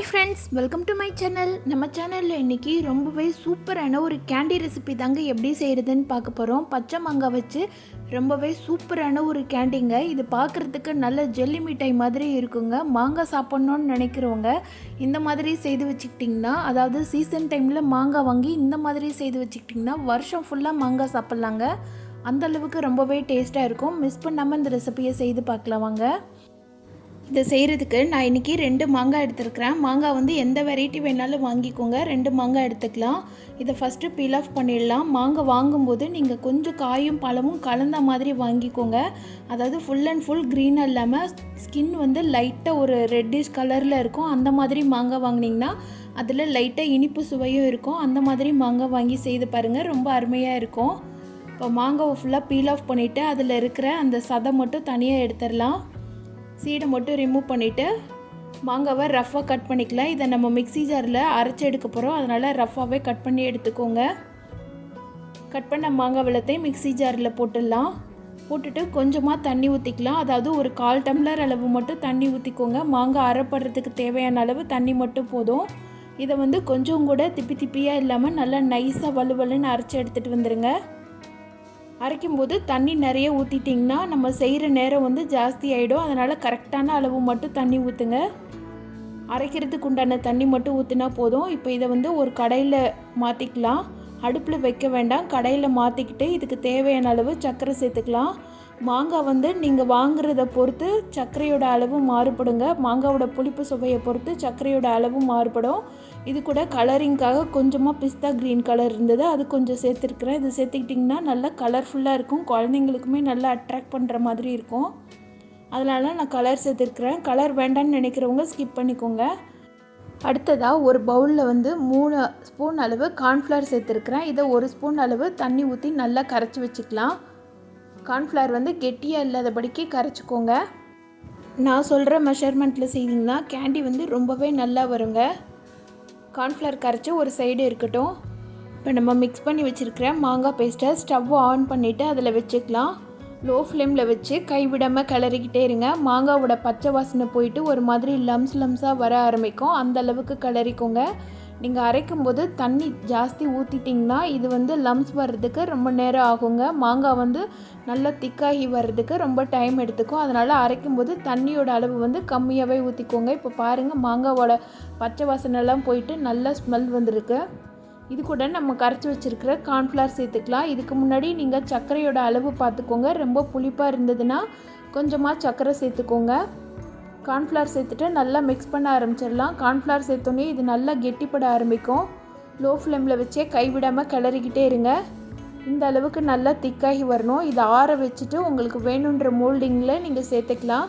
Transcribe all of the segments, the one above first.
Hi friends, welcome to my channel. நம்ம சேனலில் இன்றைக்கி ரொம்பவே சூப்பரான ஒரு கேண்டி ரெசிபி தாங்க எப்படி செய்கிறதுன்னு பார்க்க போகிறோம். பச்சை மாங்காய் வச்சு ரொம்பவே சூப்பரான ஒரு கேண்டிங்க. இது பார்க்குறதுக்கு நல்ல ஜெல்லி மிட்டாய் மாதிரி இருக்குங்க. மாங்காய் சாப்பிட்ணுன்னு நினைக்கிறவங்க இந்த மாதிரி செய்து வச்சுக்கிட்டிங்கன்னா, அதாவது சீசன் டைமில் மாங்காய் வாங்கி இந்த மாதிரி செய்து வச்சுக்கிட்டிங்கன்னா வருஷம் ஃபுல்லாக மாங்காய் சாப்பிட்லாங்க. அந்தளவுக்கு ரொம்பவே டேஸ்ட்டாக இருக்கும். மிஸ் பண்ணாமல் இந்த ரெசிபியை செய்து பார்க்கலாம் வாங்க. இதை செய்கிறதுக்கு நான் இன்றைக்கி 2 மாங்காய் எடுத்துருக்கிறேன். மாங்காய் வந்து எந்த வெரைட்டி வேணாலும் வாங்கிக்கோங்க. 2 மாங்காய் எடுத்துக்கலாம். இதை ஃபஸ்ட்டு பீல் ஆஃப் பண்ணிடலாம். மாங்காய் வாங்கும்போது நீங்கள் கொஞ்சம் காயும் பழமும் கலந்த மாதிரி வாங்கிக்கோங்க. அதாவது ஃபுல் அண்ட் ஃபுல் க்ரீனாக இல்லாமல் ஸ்கின் வந்து லைட்டாக ஒரு ரெட்டிஷ் கலரில் இருக்கும். அந்த மாதிரி மாங்காய் வாங்கினீங்கன்னா அதில் லைட்டாக இனிப்பு சுவையும் இருக்கும். அந்த மாதிரி மாங்காய் வாங்கி செய்து பாருங்கள், ரொம்ப அருமையாக இருக்கும். இப்போ மாங்காவை ஃபுல்லாக பீல் ஆஃப் பண்ணிவிட்டு அதில் இருக்கிற அந்த சதை மட்டும் தனியாக எடுத்துடலாம். சீடை மட்டும் ரிமூவ் பண்ணிவிட்டு மாங்காவை ரஃப்பாக கட் பண்ணிக்கலாம். இதை நம்ம மிக்ஸி ஜாரில் அரைச்சி எடுக்க போகிறோம், அதனால் ரஃப்பாகவே கட் பண்ணி எடுத்துக்கோங்க. கட் பண்ண மாங்காய் வெள்ளத்தையும் மிக்ஸி ஜாரில் போட்டுடலாம். போட்டுட்டு கொஞ்சமாக தண்ணி ஊற்றிக்கலாம். அதாவது ஒரு 1/4 டம்ளர் அளவு மட்டும் தண்ணி ஊற்றிக்கோங்க. மாங்காய் அரைப்படுறதுக்கு தேவையான அளவு தண்ணி மட்டும் போதும். இதை வந்து கொஞ்சம் கூட திப்பி திப்பியாக இல்லாமல் நல்லா நைஸாக வலுவலுன்னு அரைச்சி எடுத்துகிட்டு வந்துடுங்க. அரைக்கும்போது தண்ணி நிறைய ஊற்றிட்டிங்கன்னா நம்ம செய்கிற நேரம் வந்து ஜாஸ்தி ஆகிடும். அதனால் கரெக்டான அளவு மட்டும் தண்ணி ஊற்றுங்க. அரைக்கிறதுக்கு உண்டான தண்ணி மட்டும் ஊற்றினா போதும். இப்போ இதை வந்து ஒரு கடாயில் மாற்றிக்கலாம். அடுப்பில் வைக்க வேண்டாம், கடாயில் மாற்றிக்கிட்டு இதுக்கு தேவையான அளவு சர்க்கரை சேர்த்துக்கலாம். மாங்காய் வந்து நீங்கள் வாங்குறத பொறுத்து சர்க்கரையோட அளவு மாறுபடுங்க. மாங்காவோட புளிப்பு சுவையை பொறுத்து சர்க்கரையோட அளவு மாறுபடும். இது கூட கலரிங்காக கொஞ்சமாக பிஸ்தா க்ரீன் கலர் இருந்தது, அது கொஞ்சம் சேர்த்துருக்குறேன். இது சேர்த்துக்கிட்டிங்கன்னா நல்லா கலர்ஃபுல்லாக இருக்கும். குழந்தைங்களுக்குமே நல்லா அட்ராக்ட் பண்ணுற மாதிரி இருக்கும். அதனால நான் கலர் சேர்த்துருக்குறேன். கலர் வேண்டான்னு நினைக்கிறவங்க ஸ்கிப் பண்ணிக்கோங்க. அடுத்ததாக ஒரு பவுலில் வந்து 3 ஸ்பூன் அளவு கார்ன்ஃப்ளவர் சேர்த்துருக்குறேன். இதை 1 ஸ்பூன் அளவு தண்ணி ஊற்றி நல்லா கரைச்சி வச்சுக்கலாம். கார்ன்ஃப்ளவர் வந்து கெட்டியாக இல்லாதபடிக்கு கரைச்சிக்கோங்க. நான் சொல்கிற மெஷர்மெண்ட்டில் செய்திங்கன்னா கேண்டி வந்து ரொம்பவே நல்லா வருங்க. கார்ன்ஃப்ளவர் கரைச்சி ஒரு சைடு இருக்கட்டும். இப்போ நம்ம மிக்ஸ் பண்ணி வச்சுருக்கிற மாங்காய் பேஸ்ட்டை ஸ்டவ்வை ஆன் பண்ணிவிட்டு அதில் வச்சுக்கலாம். லோ ஃப்ளேமில் வச்சு கைவிடாமல் கிளறிக்கிட்டே இருங்க. மாங்காவோட பச்சை வாசனை போயிட்டு ஒரு மாதிரி லம்ஸாக வர ஆரம்பிக்கும். அந்த அளவுக்கு கிளறிக்கோங்க. நீங்கள் அரைக்கும்போது தண்ணி ஜாஸ்தி ஊற்றிட்டிங்கன்னா இது வந்து லம்ஸ் வர்றதுக்கு ரொம்ப நேரம் ஆகுங்க. மாங்காய் வந்து நல்லா திக்காகி வர்றதுக்கு ரொம்ப டைம் எடுத்துக்கும். அதனால் அரைக்கும்போது தண்ணியோட அளவு வந்து கம்மியாகவே ஊற்றிக்கோங்க. இப்போ பாருங்கள், மாங்காவோட பச்சை வாசனைலாம் போயிட்டு நல்ல ஸ்மெல் வந்திருக்கு. இது கூட நம்ம கரைச்சி வச்சுருக்கிற கார்ன்ஃப்ளவர் சேர்த்துக்கலாம். இதுக்கு முன்னாடி நீங்கள் சர்க்கரையோட அளவு பார்த்துக்கோங்க. ரொம்ப புளிப்பாக இருந்ததுன்னா கொஞ்சமாக சர்க்கரை சேர்த்துக்கோங்க. கார்ன்ஃப்ளவர் சேர்த்துட்டு நல்லா மிக்ஸ் பண்ண ஆரம்பிச்சிடலாம். கார்ன்ஃப்ளவர் சேர்த்தோன்னே இது நல்லா கெட்டிப்பட ஆரம்பிக்கும். லோ ஃப்ளேமில் வச்சே கைவிடாமல் கிளறிக்கிட்டே இருங்க. இந்த அளவுக்கு நல்லா திக்காகி வரணும். இதை ஆற வச்சுட்டு உங்களுக்கு வேணுன்ற மோல்டிங்கில் நீங்கள் சேர்த்துக்கலாம்.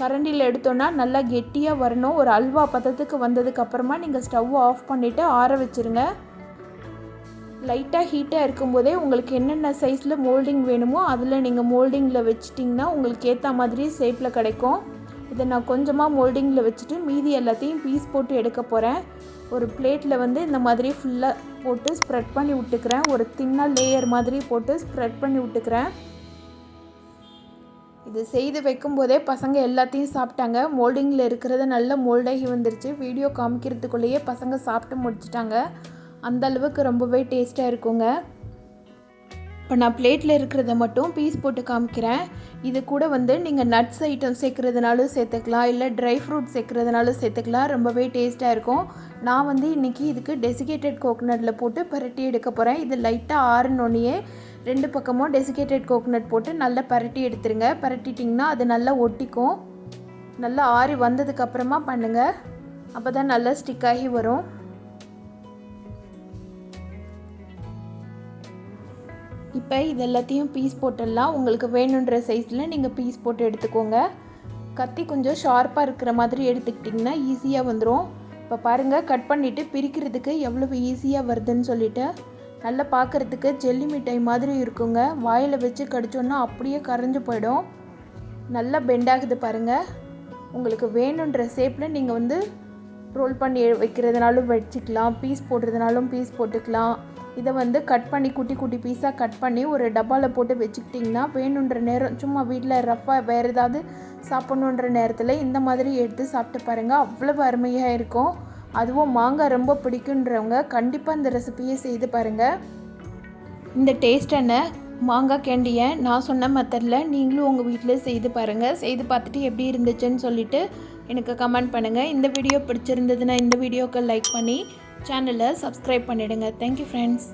கரண்டியில் எடுத்தோன்னா நல்லா கெட்டியாக வரணும். ஒரு அல்வா பதத்துக்கு வந்ததுக்கப்புறமா நீங்கள் ஸ்டவ் ஆஃப் பண்ணிவிட்டு ஆற வச்சுருங்க. லைட்டாக ஹீட்டாக இருக்கும்போதே உங்களுக்கு என்னென்ன சைஸில் மோல்டிங் வேணுமோ அதில் நீங்கள் மோல்டிங்கில் வச்சிட்டிங்கன்னா உங்களுக்கு ஏற்ற மாதிரி ஷேப்பில் கிடைக்கும். இதை நான் கொஞ்சமாக மோல்டிங்கில் வச்சுட்டு மீதி எல்லாத்தையும் பீஸ் போட்டு எடுக்க போகிறேன். ஒரு பிளேட்டில் வந்து இந்த மாதிரி ஃபுல்லாக போட்டு ஸ்ப்ரெட் பண்ணி விட்டுக்கிறேன். ஒரு தின்னாக லேயர் மாதிரி போட்டு ஸ்ப்ரெட் பண்ணி விட்டுக்கிறேன். இது செய்து வைக்கும்போதே பசங்க எல்லாத்தையும் சாப்பிட்டாங்க. மோல்டிங்கில் இருக்கிறது நல்ல மோல்டாகி வந்துருச்சு. வீடியோ காமிக்கிறதுக்குள்ளேயே பசங்க சாப்பிட்டு முடிச்சிட்டாங்க. அந்த அளவுக்கு ரொம்பவே டேஸ்ட்டாக இருக்குங்க. இப்போ நான் பிளேட்டில் இருக்கிறத மட்டும் பீஸ் போட்டு காமிக்கிறேன். இது கூட வந்து நீங்கள் நட்ஸ் ஐட்டம் சேர்க்குறதுனாலும் சேர்த்துக்கலாம், இல்லை ட்ரை ஃப்ரூட் சேர்க்குறதுனாலும் சேர்த்துக்கலாம். ரொம்பவே டேஸ்ட்டாக இருக்கும். நான் வந்து இன்றைக்கி இதுக்கு டெசிகேட்டட் கோகனட்டில் போட்டு பரட்டி எடுக்க போகிறேன். இது லைட்டாக ஆறுனோடனே 2 பக்கமும் டெசிகேட்டட் கோகனட் போட்டு நல்லா பரட்டி எடுத்துருங்க. பரட்டிட்டிங்கன்னா அது நல்லா ஒட்டிக்கும். நல்லா ஆறி வந்ததுக்கப்புறமா பண்ணுங்கள், அப்போ தான் நல்லா ஸ்டிக்காகி வரும். இப்போ இது எல்லாத்தையும் பீஸ் போட்டுடலாம். உங்களுக்கு வேணுன்ற சைஸில் நீங்கள் பீஸ் போட்டு எடுத்துக்கோங்க. கத்தி கொஞ்சம் ஷார்ப்பாக இருக்கிற மாதிரி எடுத்துக்கிட்டிங்கன்னா ஈஸியாக வந்துடும். இப்போ பாருங்கள், கட் பண்ணிவிட்டு பிரிக்கிறதுக்கு எவ்வளவு ஈஸியாக வருதுன்னு சொல்லிவிட்டு நல்லா பார்க்குறதுக்கு ஜெல்லி மிட்டாய் மாதிரி இருக்குங்க. வாயில் வச்சு கடிச்சோன்னா அப்படியே கரைஞ்சி போயிடும். நல்லா பெண்டாகுது பாருங்கள். உங்களுக்கு வேணுன்ற ஷேப்பில் நீங்கள் வந்து ரோல் பண்ணி வைக்கிறதுனாலும் வச்சுக்கலாம், பீஸ் போடுறதுனாலும் பீஸ் போட்டுக்கலாம். இதை வந்து கட் பண்ணி குட்டி குட்டி பீஸாக கட் பண்ணி ஒரு டப்பாவில் போட்டு வச்சுக்கிட்டிங்கன்னா வேணுன்ற நேரம் சும்மா வீட்டில் ரஃப்பாக வேறு ஏதாவது சாப்பிட்ணுன்ற நேரத்தில் இந்த மாதிரி எடுத்து சாப்பிட்டு பாருங்கள், அவ்வளவு அருமையாக இருக்கும். அதுவும் மாங்காய் ரொம்ப பிடிக்குன்றவங்க கண்டிப்பாக இந்த ரெசிபியை செய்து பாருங்கள். இந்த டேஸ்டான மாங்காய் கேண்டியை நான் சொன்ன மெத்தடில் நீங்களும் உங்கள் வீட்டில் செய்து பாருங்கள். செய்து பார்த்துட்டு எப்படி இருந்துச்சுன்னு சொல்லிவிட்டு எனக்கு கமெண்ட் பண்ணுங்கள். இந்த வீடியோ பிடிச்சிருந்ததுன்னா இந்த வீடியோக்கு லைக் பண்ணி சேனலை சப்ஸ்கிரைப் பண்ணிவிடுங்க. Thank you friends.